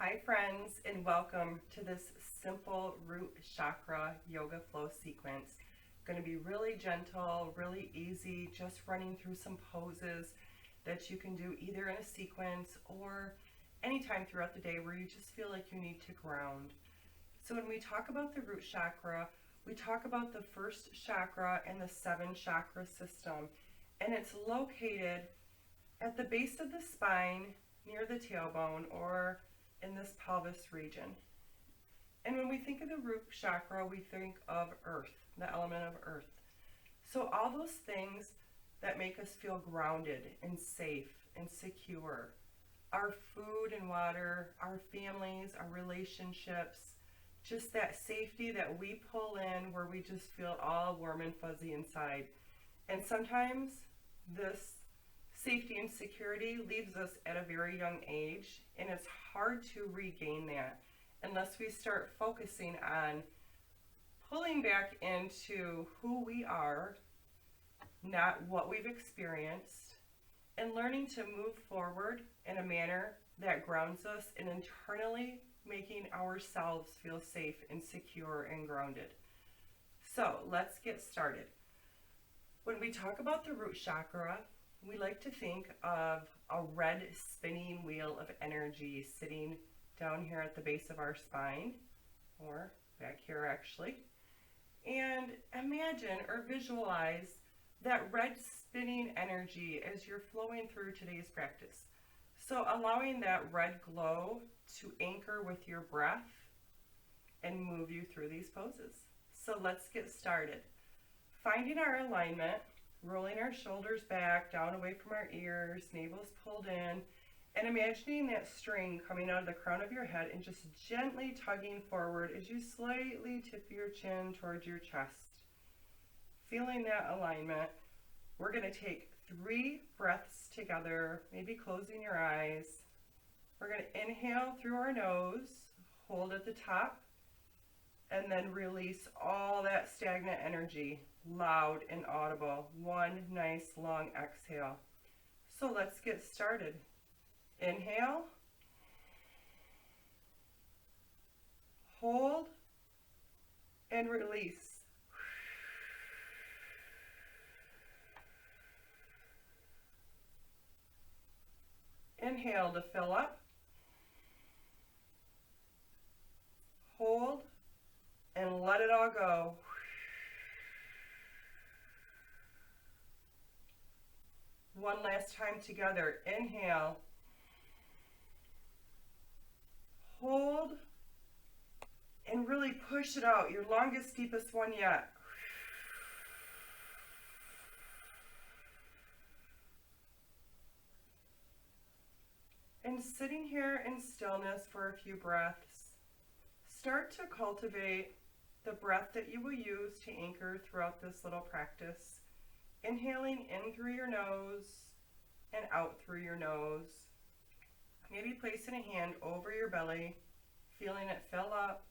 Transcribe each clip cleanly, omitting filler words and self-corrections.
Hi friends, and welcome to this simple root chakra yoga flow sequence. Going to be really gentle, really easy, just running through some poses that you can do either in a sequence or anytime throughout the day where you just feel like you need to ground. So when we talk about the root chakra, we talk about the first chakra in the 7 chakra system, and it's located at the base of the spine near the tailbone or in this pelvis region. And when we think of the root chakra, we think of earth, the element of earth. So all those things that make us feel grounded and safe and secure, our food and water, our families, our relationships, just that safety that we pull in where we just feel all warm and fuzzy inside. And sometimes this safety and security leaves us at a very young age, and it's hard to regain that unless we start focusing on pulling back into who we are, not what we've experienced, and learning to move forward in a manner that grounds us and internally making ourselves feel safe and secure and grounded. So let's get started. When we talk about the root chakra, we like to think of a red spinning wheel of energy sitting down here at the base of our spine, or back here actually. And imagine or visualize that red spinning energy as you're flowing through today's practice. So allowing that red glow to anchor with your breath and move you through these poses. So let's get started. Finding our alignment, rolling our shoulders back, down away from our ears, navel's pulled in, and imagining that string coming out of the crown of your head and just gently tugging forward as you slightly tip your chin towards your chest. Feeling that alignment, we're going to take 3 breaths together, maybe closing your eyes. We're going to inhale through our nose, hold at the top, and then release all that stagnant energy, loud and audible. One nice long exhale. So let's get started. Inhale, hold, and release. Inhale to fill up, hold, and let it all go. One last time together. Inhale, hold, and really push it out. Your longest, deepest one yet. And sitting here in stillness for a few breaths, start to cultivate the breath that you will use to anchor throughout this little practice. Inhaling in through your nose and out through your nose. Maybe placing a hand over your belly, feeling it fill up,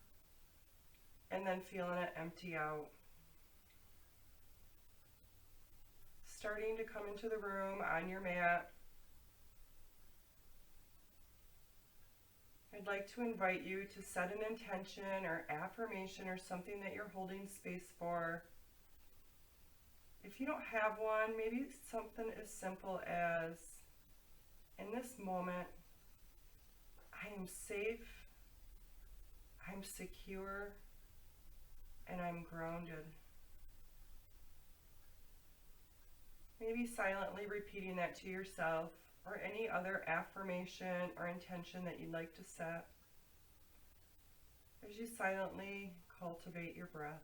and then feeling it empty out. Starting to come into the room on your mat. I'd like to invite you to set an intention or affirmation or something that you're holding space for. If you don't have one, maybe something as simple as, in this moment, I am safe, I'm secure, and I'm grounded. Maybe silently repeating that to yourself or any other affirmation or intention that you'd like to set as you silently cultivate your breath.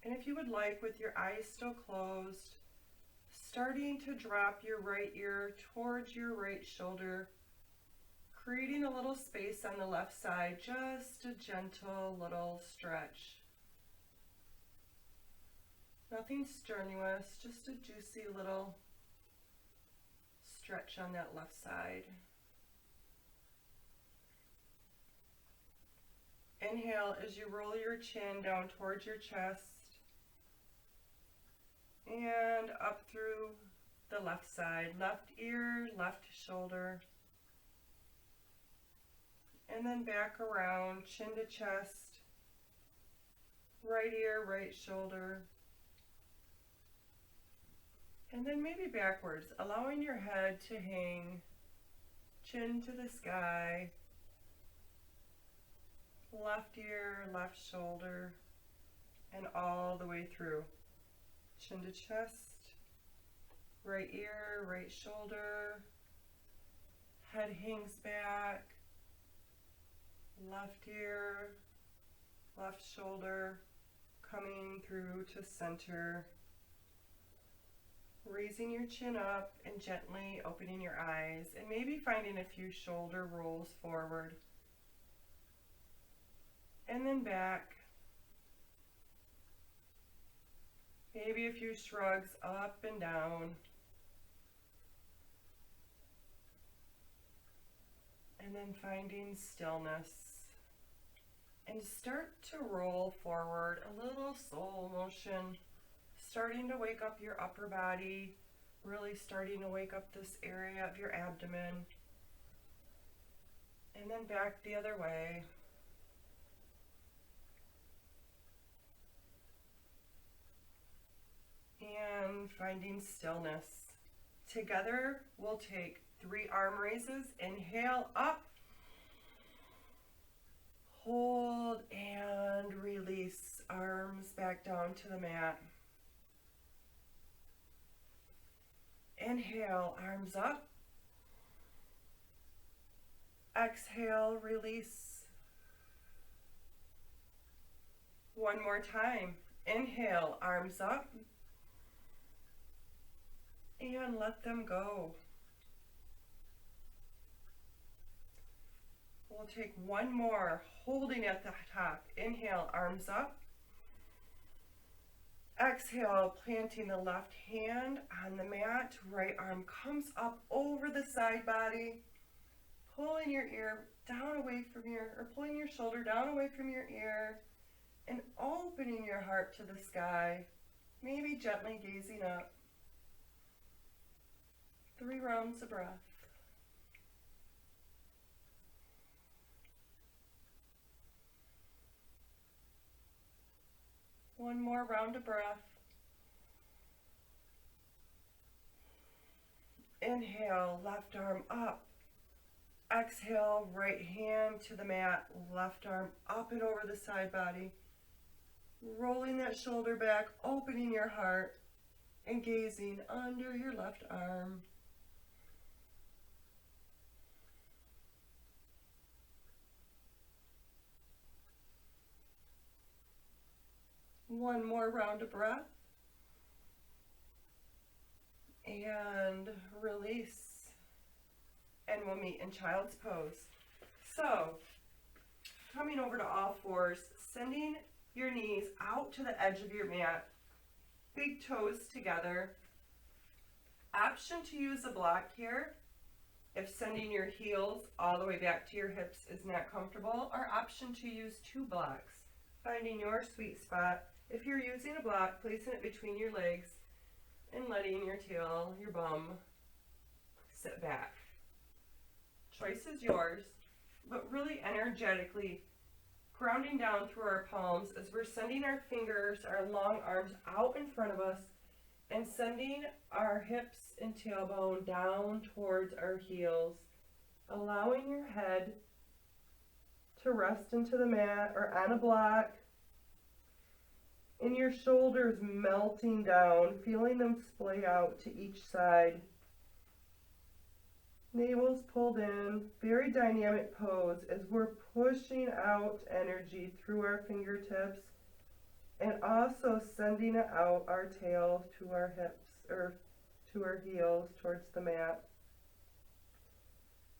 And if you would like, with your eyes still closed, starting to drop your right ear towards your right shoulder, creating a little space on the left side, just a gentle little stretch. Nothing strenuous, just a juicy little stretch on that left side. Inhale as you roll your chin down towards your chest and up through the left side, left ear, left shoulder, and then back around, chin to chest, right ear, right shoulder, and then maybe backwards, allowing your head to hang, chin to the sky, left ear, left shoulder, and all the way through. Chin to chest, right ear, right shoulder, head hangs back, left ear, left shoulder, coming through to center, raising your chin up and gently opening your eyes, and maybe finding a few shoulder rolls forward, and then back. Maybe a few shrugs up and down. And then finding stillness. And start to roll forward, a little soul motion, starting to wake up your upper body, really starting to wake up this area of your abdomen. And then back the other way. And finding stillness. Together, we'll take 3 arm raises. Inhale up, hold, and release. Arms back down to the mat. Inhale, arms up. Exhale, release. One more time. Inhale, arms up. And let them go. We'll take one more, holding at the top. Inhale, arms up. Exhale, planting the left hand on the mat. Right arm comes up over the side body. Pulling your ear down away from or pulling your shoulder down away from your ear. And opening your heart to the sky. Maybe gently gazing up. 3 rounds of breath. One more round of breath. Inhale, left arm up. Exhale, right hand to the mat, left arm up and over the side body. Rolling that shoulder back, opening your heart, and gazing under your left arm. One more round of breath. And release. And we'll meet in child's pose. So, coming over to all fours, sending your knees out to the edge of your mat. Big toes together. Option to use a block here if sending your heels all the way back to your hips is not comfortable, or option to use 2 blocks. Finding your sweet spot. If you're using a block, placing it between your legs and letting your tail, your bum, sit back. Choice is yours, but really energetically grounding down through our palms as we're sending our fingers, our long arms out in front of us, and sending our hips and tailbone down towards our heels, allowing your head to rest into the mat or on a block, and your shoulders melting down, feeling them splay out to each side. Navel's pulled in, very dynamic pose as we're pushing out energy through our fingertips and also sending it out our tail to our hips or to our heels towards the mat.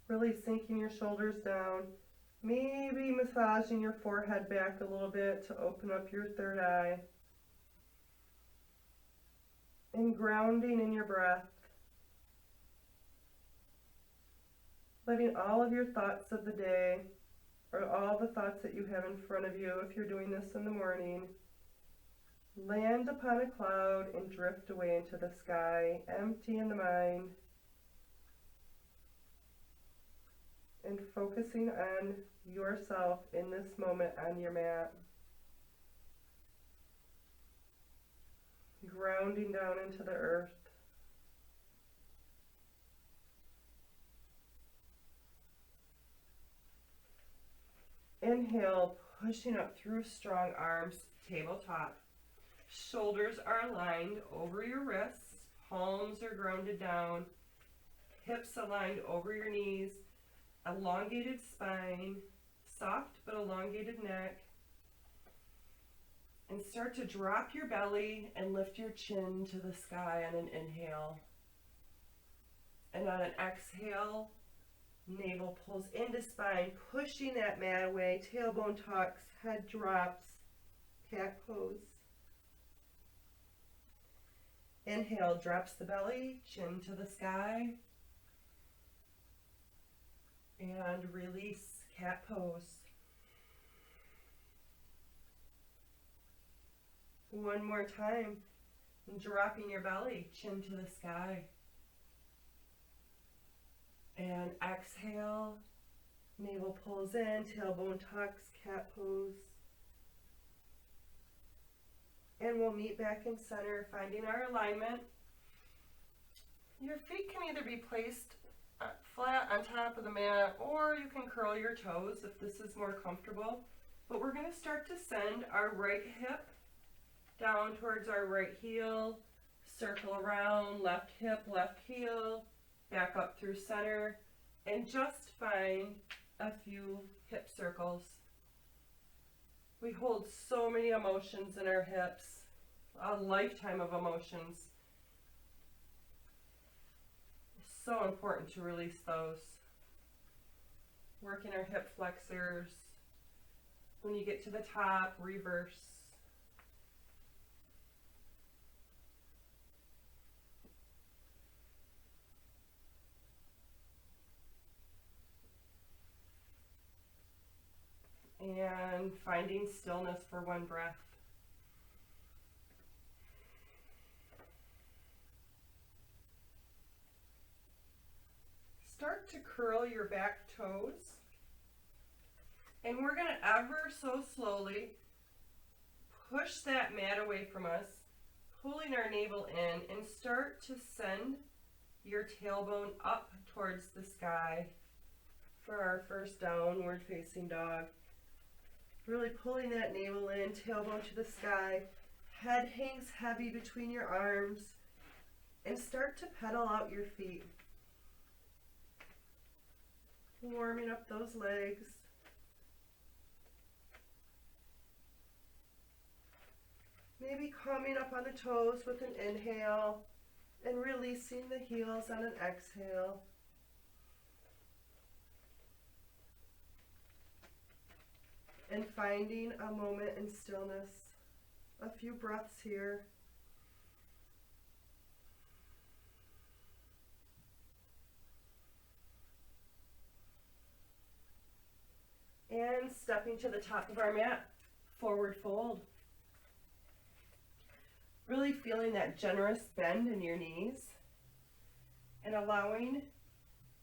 Really sinking your shoulders down, maybe massaging your forehead back a little bit to open up your third eye. And grounding in your breath. Letting all of your thoughts of the day, or all the thoughts that you have in front of you if you're doing this in the morning, land upon a cloud and drift away into the sky, emptying the mind and focusing on yourself in this moment on your mat. Grounding down into the earth. Inhale, pushing up through strong arms, tabletop. Shoulders are aligned over your wrists, palms are grounded down, hips aligned over your knees, elongated spine, soft but elongated neck. And start to drop your belly and lift your chin to the sky on an inhale. And on an exhale, navel pulls into spine, pushing that mat away, tailbone tucks, head drops, cat pose. Inhale, drops the belly, chin to the sky. And release, cat pose. One more time, dropping your belly, chin to the sky. And exhale, navel pulls in, tailbone tucks, cat pose. And we'll meet back in center, finding our alignment. Your feet can either be placed flat on top of the mat, or you can curl your toes if this is more comfortable. But we're going to start to send our right hip down towards our right heel, circle around, left hip, left heel, back up through center, and just find a few hip circles. We hold so many emotions in our hips, a lifetime of emotions. It's so important to release those. Working our hip flexors. When you get to the top, reverse. And finding stillness for one breath. Start to curl your back toes. And we're going to ever so slowly push that mat away from us, pulling our navel in, and start to send your tailbone up towards the sky for our first downward facing dog. Really pulling that navel in, tailbone to the sky, head hangs heavy between your arms, and start to pedal out your feet. Warming up those legs. Maybe coming up on the toes with an inhale and releasing the heels on an exhale. And finding a moment in stillness. A few breaths here. And stepping to the top of our mat, forward fold. Really feeling that generous bend in your knees and allowing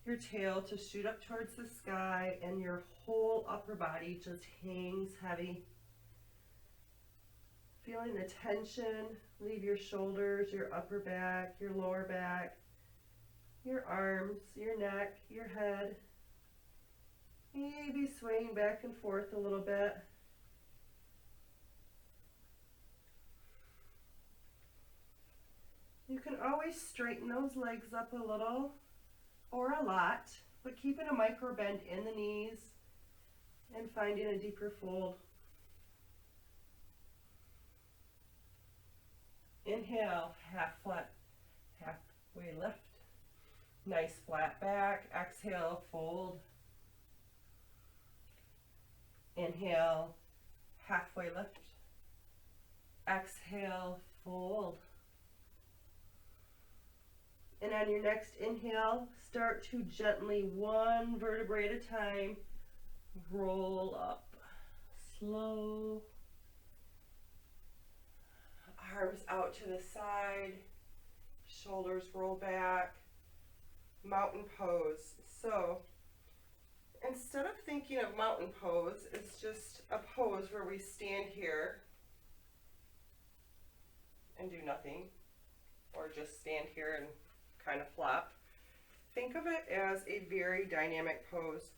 your tail to shoot up towards the sky and your whole upper body just hangs heavy. Feeling the tension leave your shoulders, your upper back, your lower back, your arms, your neck, your head. Maybe swaying back and forth a little bit. You can always straighten those legs up a little or a lot, but keeping a micro bend in the knees and finding a deeper fold. Inhale, half flat, halfway lift. Nice flat back. Exhale, fold. Inhale, halfway lift. Exhale, fold. And on your next inhale, start to gently, one vertebrae at a time, Roll up. Slow. Arms out to the side. Shoulders roll back. Mountain pose. So instead of thinking of mountain pose, it's just a pose where we stand here and do nothing, or just stand here and kind of flop. Think of it as a very dynamic pose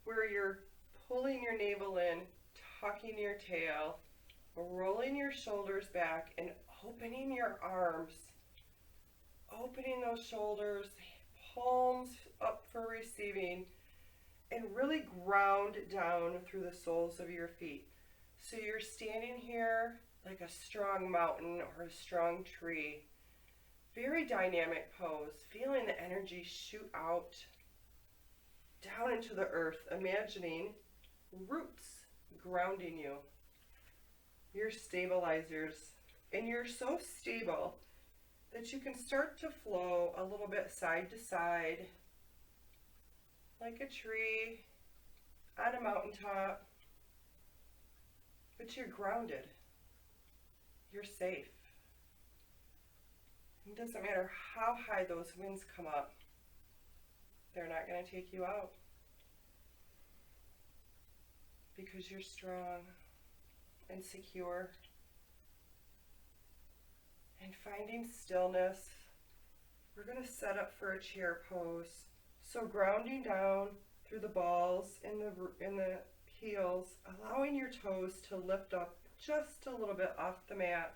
where you're pulling your navel in, tucking your tail, rolling your shoulders back, and opening your arms. Opening those shoulders, palms up for receiving, and really ground down through the soles of your feet. So you're standing here like a strong mountain or a strong tree. Very dynamic pose, feeling the energy shoot out down into the earth, imagining roots grounding you, your stabilizers, and you're so stable that you can start to flow a little bit side to side like a tree on a mountaintop, but you're grounded, you're safe. It doesn't matter how high those winds come up, they're not going to take you out because you're strong and secure. And finding stillness, we're going to set up for a chair pose. So grounding down through the balls in the heels, allowing your toes to lift up just a little bit off the mat.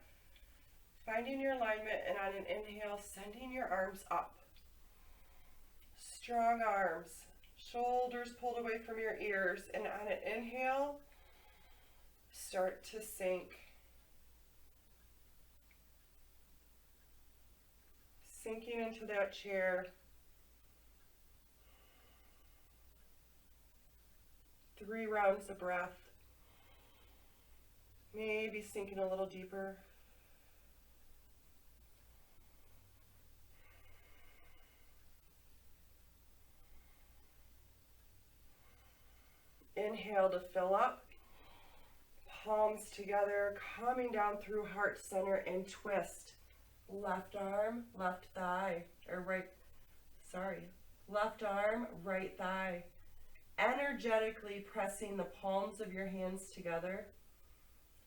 Finding your alignment, and on an inhale, sending your arms up. Strong arms, shoulders pulled away from your ears, and on an inhale, start to sink. Sinking into that chair. 3 rounds of breath. Maybe sinking a little deeper. Inhale to fill up. Palms together, coming down through heart center and twist. Left arm, left thigh, left arm, right thigh. Energetically pressing the palms of your hands together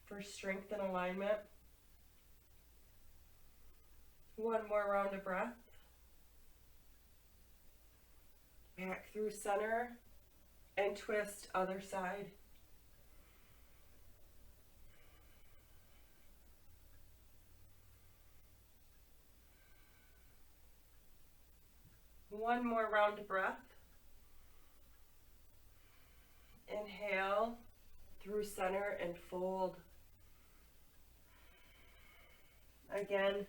for strength and alignment. 1 more round of breath. Back through center and twist other side. One more round of breath. Inhale through center and fold. Again,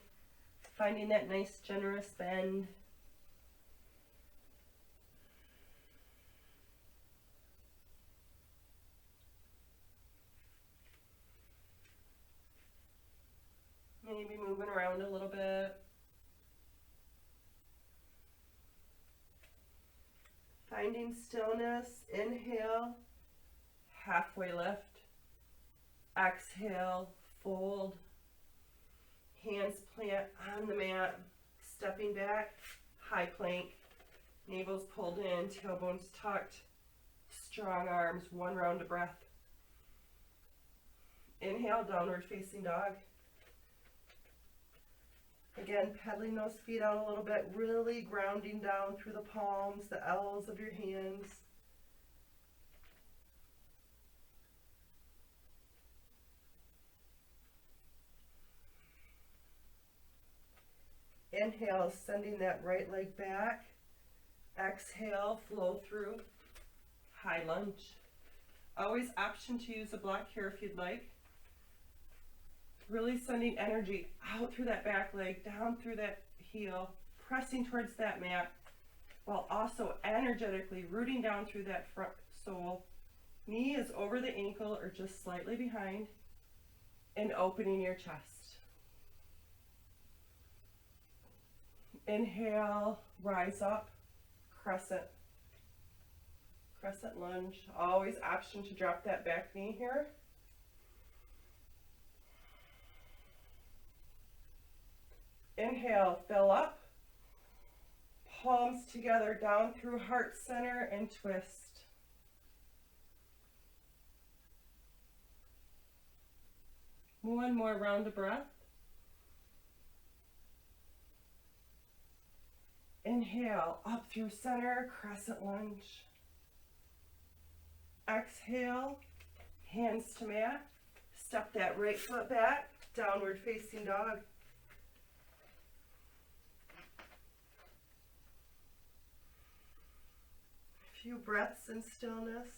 finding that nice generous bend. Maybe moving around a little bit. Finding stillness. Inhale, halfway lift. Exhale, fold. Hands plant on the mat. Stepping back, high plank. Navel's pulled in, tailbones tucked. Strong arms, 1 round of breath. Inhale, downward facing dog. Again, pedaling those feet out a little bit, really grounding down through the palms, the L's of your hands. Inhale, sending that right leg back. Exhale, flow through. High lunge. Always option to use a block here if you'd like. Really sending energy out through that back leg, down through that heel, pressing towards that mat, while also energetically rooting down through that front sole. Knee is over the ankle or just slightly behind, and opening your chest. Inhale, rise up, crescent. Crescent lunge. Always option to drop that back knee here. Inhale, fill up. Palms together down through heart center and twist. One more round of breath. Inhale, up through center, crescent lunge. Exhale, hands to mat. Step that right foot back, downward facing dog. A few breaths in stillness.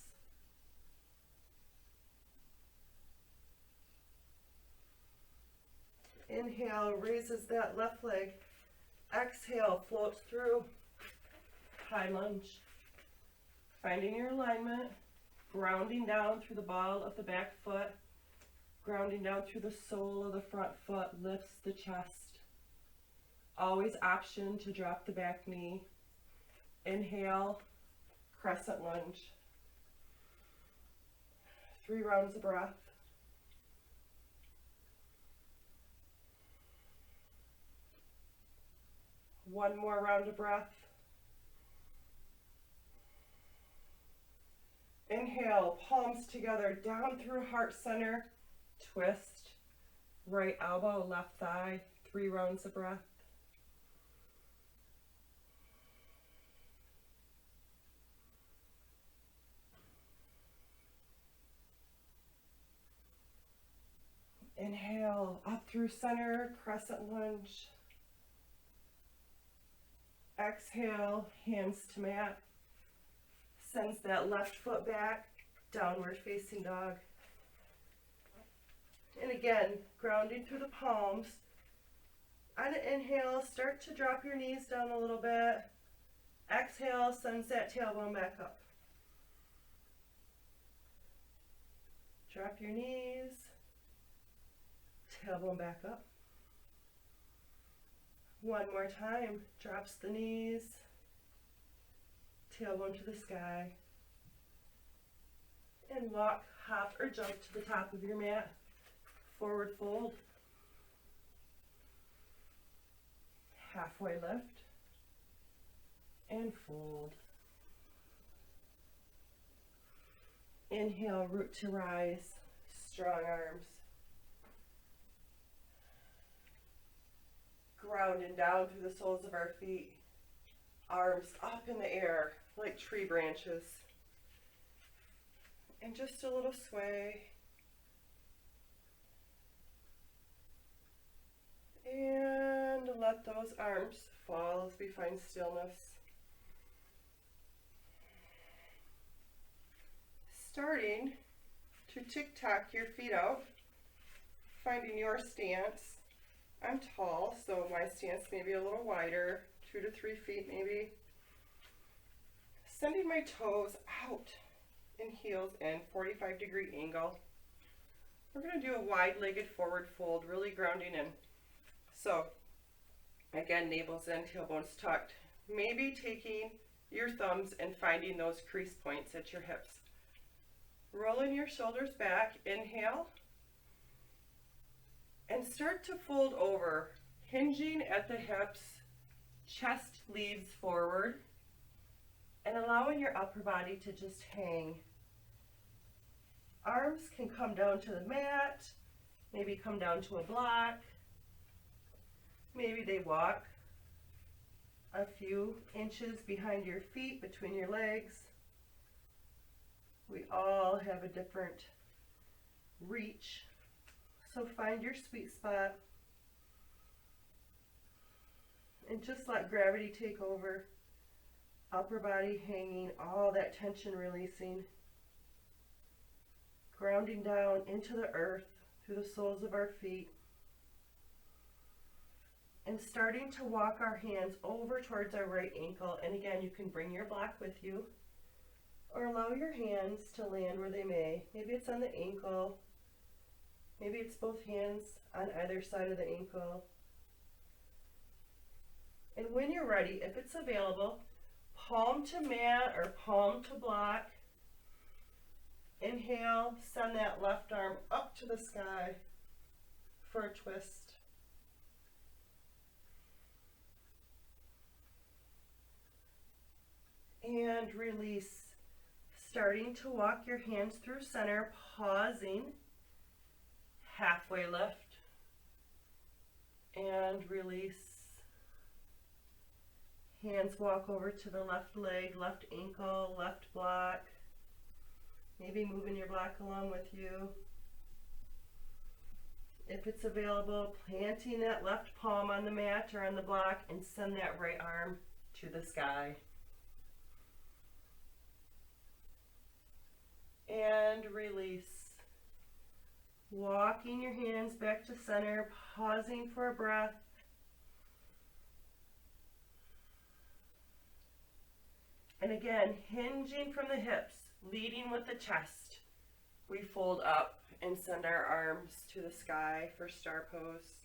Inhale, raises that left leg. Exhale, floats through. High lunge. Finding your alignment. Grounding down through the ball of the back foot. Grounding down through the sole of the front foot lifts the chest. Always option to drop the back knee. Inhale, crescent lunge. 3 rounds of breath. One more round of breath. Inhale, palms together, down through heart center, twist, right elbow, left thigh, 3 rounds of breath. Inhale, up through center, crescent lunge. Exhale, hands to mat. Sends that left foot back, downward facing dog. And again, grounding through the palms. On an inhale, start to drop your knees down a little bit. Exhale, sends that tailbone back up. Drop your knees, tailbone back up. One more time, drops the knees, tailbone to the sky, and walk, hop, or jump to the top of your mat. Forward fold, halfway lift, and fold. Inhale, root to rise, strong arms. Grounding down through the soles of our feet, arms up in the air like tree branches. And just a little sway. And let those arms fall as we find stillness. Starting to tick-tock your feet out, finding your stance. I'm tall, so my stance may be a little wider, 2 to 3 feet maybe. Sending my toes out and heels in, 45-degree angle. We're going to do a wide-legged forward fold, really grounding in. So, again, navel's in, tailbone's tucked. Maybe taking your thumbs and finding those crease points at your hips. Rolling your shoulders back, inhale. And start to fold over, hinging at the hips, chest leads forward, and allowing your upper body to just hang. Arms can come down to the mat, maybe come down to a block, maybe they walk a few inches behind your feet, between your legs. We all have a different reach. So find your sweet spot and just let gravity take over. Upper body hanging, all that tension releasing. Grounding down into the earth through the soles of our feet. And starting to walk our hands over towards our right ankle. And again, you can bring your block with you or allow your hands to land where they may. Maybe it's on the ankle. Maybe it's both hands on either side of the ankle. And when you're ready, if it's available, palm to mat or palm to block. Inhale, send that left arm up to the sky for a twist. And release. Starting to walk your hands through center, pausing, halfway lift, and release. Hands walk over to the left leg, left ankle, left block. Maybe moving your block along with you. If it's available, planting that left palm on the mat or on the block and send that right arm to the sky. And release. Walking your hands back to center, pausing for a breath. And again, hinging from the hips, leading with the chest. We fold up and send our arms to the sky for star pose.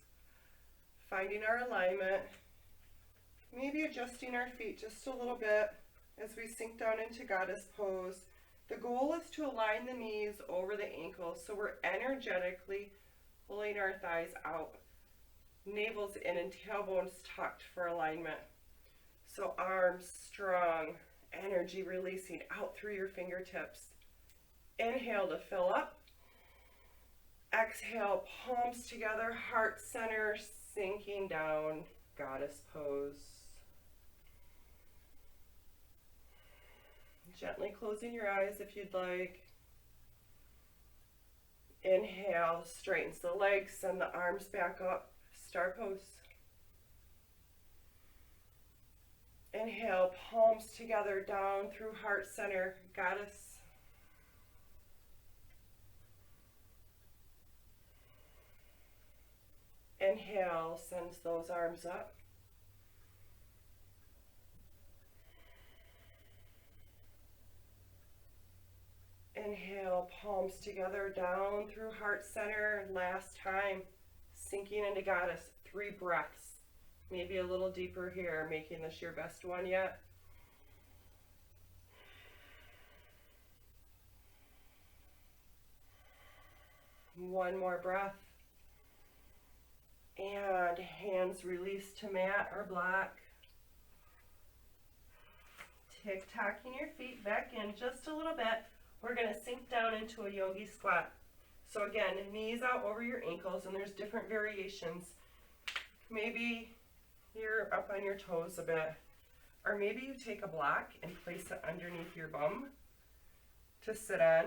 Finding our alignment. Maybe adjusting our feet just a little bit as we sink down into goddess pose. The goal is to align the knees over the ankles so we're energetically pulling our thighs out. Navel's in and tailbones tucked for alignment. So arms strong, energy releasing out through your fingertips. Inhale to fill up. Exhale, palms together, heart center, sinking down, goddess pose. Gently closing your eyes if you'd like. Inhale, straightens the legs, send the arms back up, star pose. Inhale, palms together, down through heart center, goddess. Inhale, sends those arms up. Inhale, palms together, down through heart center. Last time, sinking into goddess. 3 breaths. Maybe a little deeper here, making this your best one yet. One more breath. And hands release to mat or block. Tick-tocking your feet back in just a little bit. We're going to sink down into a yogi squat. So again, knees out over your ankles, and there's different variations. Maybe you're up on your toes a bit, or maybe you take a block and place it underneath your bum to sit on,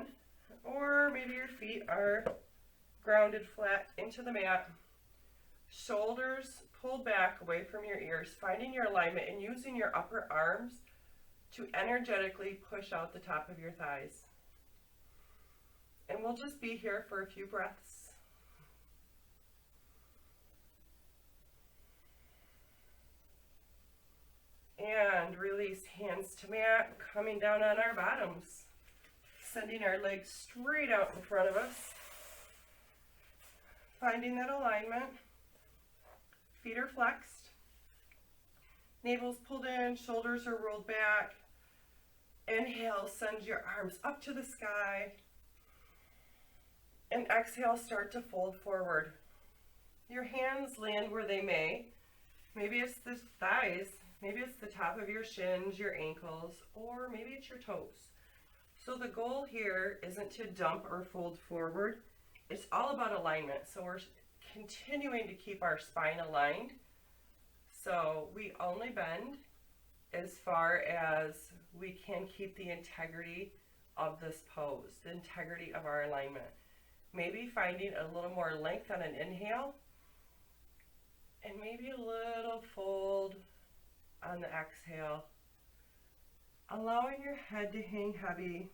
or maybe your feet are grounded flat into the mat. Shoulders pulled back away from your ears, finding your alignment and using your upper arms to energetically push out the top of your thighs. And we'll just be here for a few breaths. And release, hands to mat, coming down on our bottoms. Sending our legs straight out in front of us. Finding that alignment. Feet are flexed. Navel's pulled in, shoulders are rolled back. Inhale, send your arms up to the sky. And exhale, start to fold forward. Your hands land where they may. Maybe it's the thighs, maybe it's the top of your shins, your ankles, or maybe it's your toes. So the goal here isn't to dump or fold forward. It's all about alignment. So we're continuing to keep our spine aligned. So we only bend as far as we can keep the integrity of this pose, the integrity of our alignment. Maybe finding a little more length on an inhale, and maybe a little fold on the exhale. Allowing your head to hang heavy.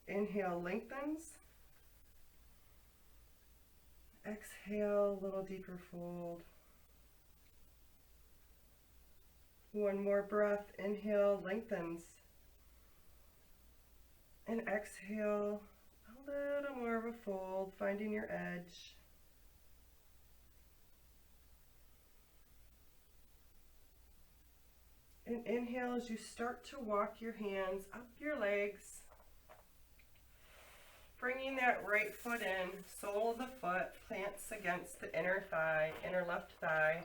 Inhale, lengthens. Exhale, a little deeper fold. One more breath. Inhale, lengthens. And exhale, a little more of a fold, finding your edge. And inhale as you start to walk your hands up your legs, bringing that right foot in, sole of the foot plants against the inner thigh, inner left thigh.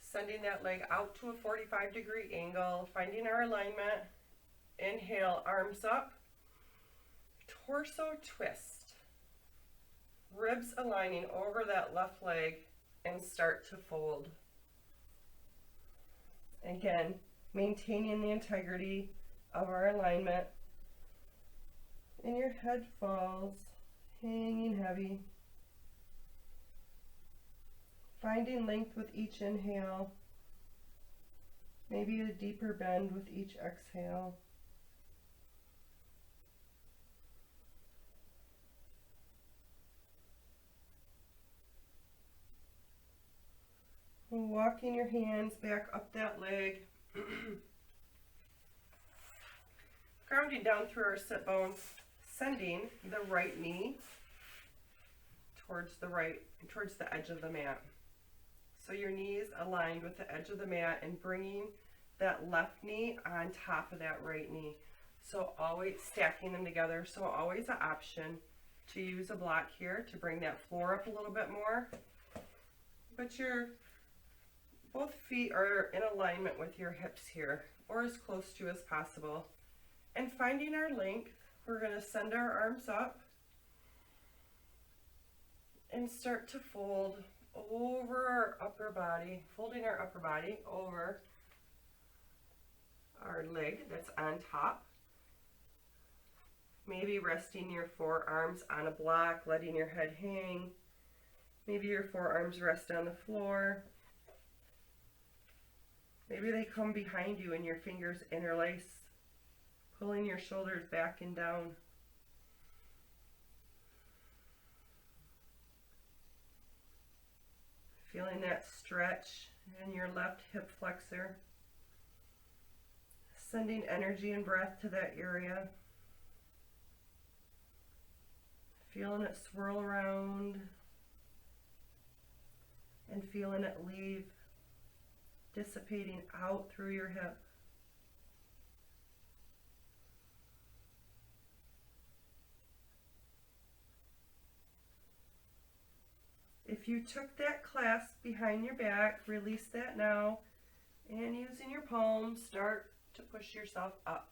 Sending that leg out to a 45-degree angle, finding our alignment. Inhale, arms up, torso twist. Ribs aligning over that left leg and start to fold. Again, maintaining the integrity of our alignment. And your head falls, hanging heavy. Finding length with each inhale, maybe a deeper bend with each exhale. And walking your hands back up that leg, grounding down through our sit bones, sending the right knee towards the edge of the mat. So your knee is aligned with the edge of the mat and bringing that left knee on top of that right knee. So always stacking them together. So always an option to use a block here to bring that floor up a little bit more. But both feet are in alignment with your hips here, or as close to as possible. And finding our length, we're going to send our arms up and start to fold over our upper body, folding our upper body over our leg that's on top. Maybe resting your forearms on a block, letting your head hang. Maybe your forearms rest on the floor. Maybe they come behind you and your fingers interlace, pulling your shoulders back and down. Feeling that stretch in your left hip flexor. Sending energy and breath to that area. Feeling it swirl around and feeling it leave, dissipating out through your hip. If you took that clasp behind your back, release that now, and using your palms, start to push yourself up.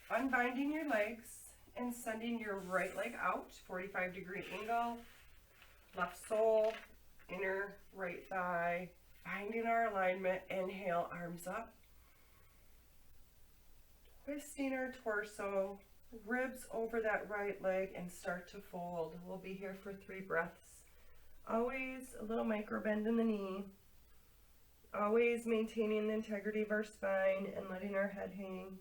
Unbinding your legs and sending your right leg out, 45-degree angle, left sole, inner right thigh, finding our alignment. Inhale, arms up, twisting our torso, ribs over that right leg, and start to fold. We'll be here for 3 breaths. Always a little micro bend in the knee. Always maintaining the integrity of our spine and letting our head hang.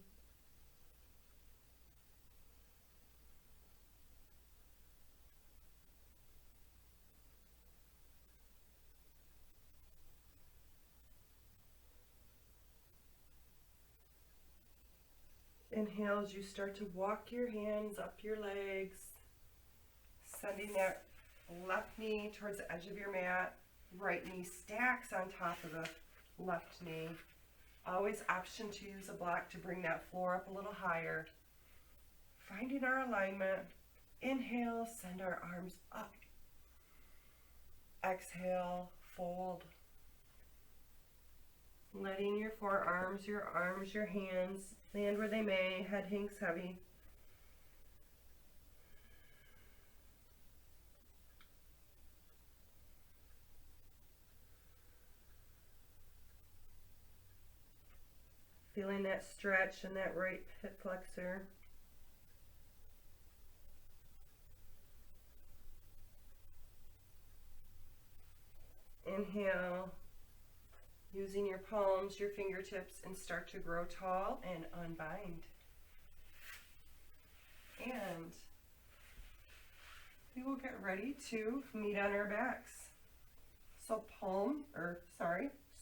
Inhale as you start to walk your hands up your legs, sending that left knee towards the edge of your mat. Right knee stacks on top of the left knee. Always option to use a block to bring that floor up a little higher. Finding our alignment. Inhale, send our arms up. Exhale, fold. Letting your forearms, your arms, your hands land where they may. Head hangs heavy. Feeling that stretch in that right hip flexor. Inhale, using your palms, your fingertips, and start to grow tall and unbind. And we will get ready to meet on our backs. So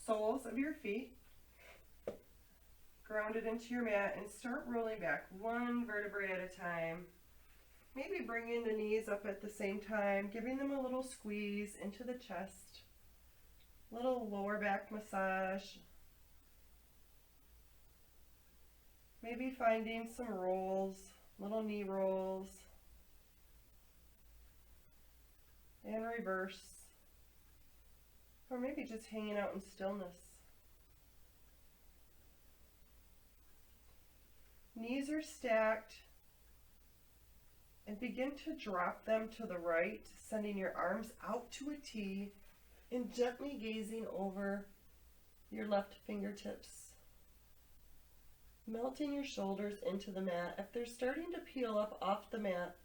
soles of your feet grounded into your mat, and start rolling back 1 vertebrae at a time. Maybe bringing the knees up at the same time, giving them a little squeeze into the chest, little lower back massage. Maybe finding some rolls, little knee rolls, and reverse, or maybe just hanging out in stillness. Knees are stacked, and begin to drop them to the right, sending your arms out to a T and gently gazing over your left fingertips. Melting your shoulders into the mat. If they're starting to peel up off the mat,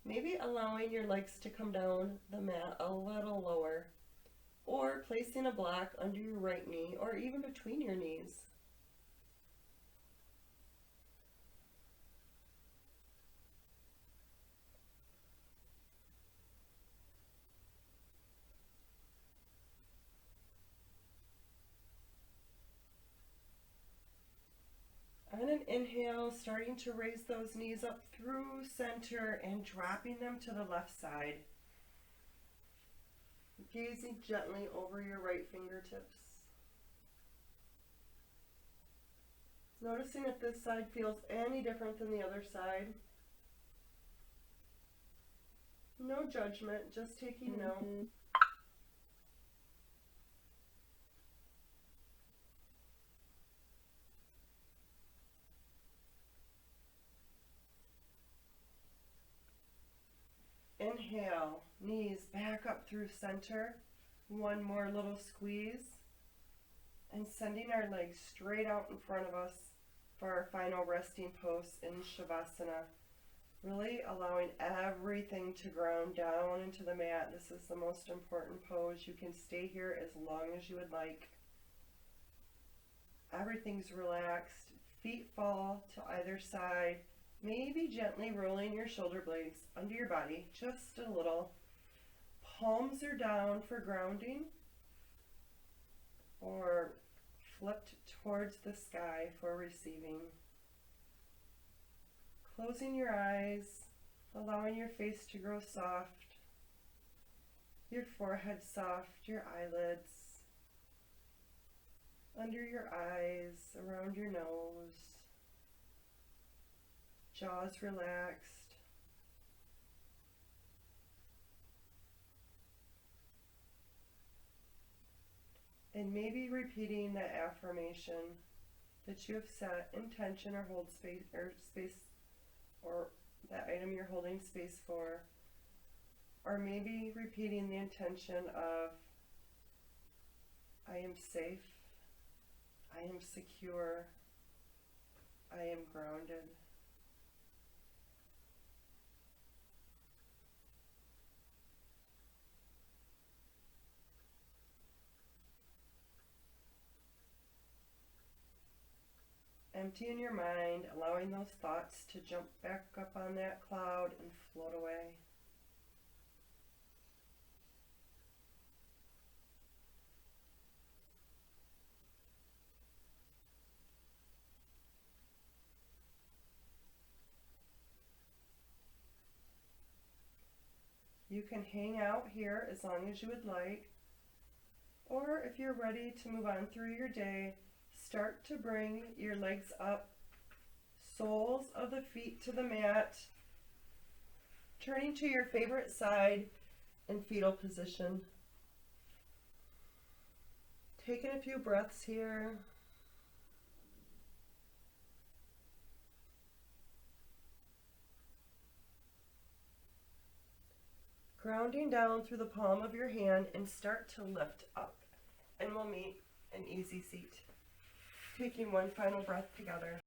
maybe allowing your legs to come down the mat a little lower, or placing a block under your right knee or even between your knees. On an inhale, starting to raise those knees up through center and dropping them to the left side. Gazing gently over your right fingertips. Noticing if this side feels any different than the other side. No judgment, just taking note. Inhale, knees back up through center. One more little squeeze. And sending our legs straight out in front of us for our final resting pose in Shavasana. Really allowing everything to ground down into the mat. This is the most important pose. You can stay here as long as you would like. Everything's relaxed. Feet fall to either side. Maybe gently rolling your shoulder blades under your body, just a little. Palms are down for grounding, or flipped towards the sky for receiving. Closing your eyes, allowing your face to grow soft, your forehead soft, your eyelids, under your eyes, around your nose. Jaws relaxed. And maybe repeating that affirmation that you have set intention or hold space or that item you're holding space for. Or maybe repeating the intention of I am safe, I am secure, I am grounded. Emptying your mind, allowing those thoughts to jump back up on that cloud and float away. You can hang out here as long as you would like, or if you're ready to move on through your day, start to bring your legs up, soles of the feet to the mat, turning to your favorite side in fetal position. Taking a few breaths here. Grounding down through the palm of your hand and start to lift up. And we'll meet an easy seat. Taking one final breath together.